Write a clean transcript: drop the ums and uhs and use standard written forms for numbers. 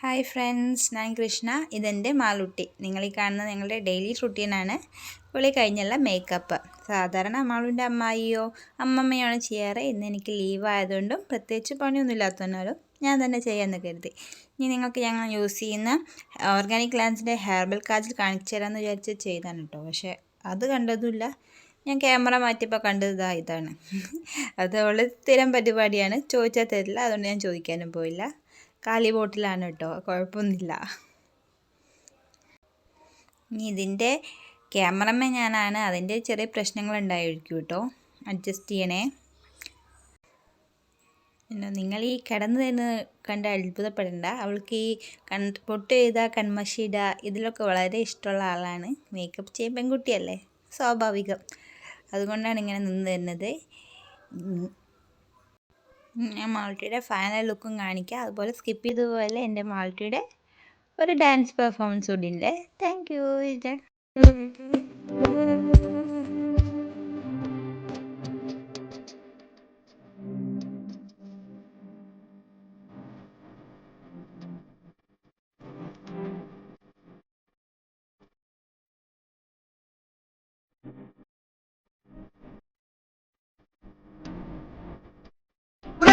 Hi friends, ഞാൻ കൃഷ്ണ. ഇതെൻ്റെ മാളൂട്ടി. നിങ്ങൾ ഈ കാണുന്നത് ഞങ്ങളുടെ ഡെയിലി റുട്ടീനാണ്. കുളി കഴിഞ്ഞുള്ള മേക്കപ്പ്. സാധാരണ മാളൂൻ്റെ അമ്മായിയോ അമ്മമ്മയാണ് ചെയ്യാറ്. ഇന്ന് എനിക്ക് ലീവ് ആയതുകൊണ്ടും പ്രത്യേകിച്ച് പണിയൊന്നും ഇല്ലാത്തതിനാലും ഞാൻ തന്നെ ചെയ്യാമെന്ന് കരുതി. ഇനി നിങ്ങൾക്ക് ഞങ്ങൾ യൂസ് ചെയ്യുന്ന ഓർഗാനിക് ലാൻഡ്സിൻ്റെ ഹെർബൽ കാജൽ കാണിച്ചു തരാമെന്ന് വിചാരിച്ച് ചെയ്താണ് കേട്ടോ. പക്ഷേ അത് കണ്ടതുമില്ല. ഞാൻ ക്യാമറ മാറ്റിയപ്പോൾ കണ്ടത് ഇതാണ്. അത് അവൾ സ്ഥിരം പരിപാടിയാണ്, ചോദിച്ചാൽ തരില്ല. അതുകൊണ്ട് ഞാൻ ചോദിക്കാനും പോയില്ല. കാലി ബോട്ടിലാണ് കേട്ടോ, കുഴപ്പമൊന്നുമില്ല. ഇനി ഇതിൻ്റെ ക്യാമറമാൻ ഞാനാണ്, അതിൻ്റെ ചെറിയ പ്രശ്നങ്ങളുണ്ടായിരിക്കും കേട്ടോ, അഡ്ജസ്റ്റ് ചെയ്യണേ. പിന്നെ നിങ്ങൾ ഈ കിടന്നു തന്നെ കണ്ട് അത്ഭുതപ്പെടേണ്ട. അവൾക്ക് ഈ പൊട്ട് എഴുതുക, കൺമഷി ഇടുക, ഇതിലൊക്കെ വളരെ ഇഷ്ടമുള്ള ആളാണ്. മേക്കപ്പ് ചെയ്യാൻ പെൺകുട്ടിയല്ലേ, സ്വാഭാവികം. അതുകൊണ്ടാണ് ഇങ്ങനെ നിന്ന് തരുന്നത്. ഞാൻ മാൾട്ടിയുടെ ഫൈനൽ ലുക്കും കാണിക്കാം. അതുപോലെ സ്കിപ്പ് ചെയ്തതുപോലെ എൻ്റെ മാൾട്ടിയുടെ ഒരു ഡാൻസ് പെർഫോമൻസ് കൂടി ഉണ്ട്. Thank you.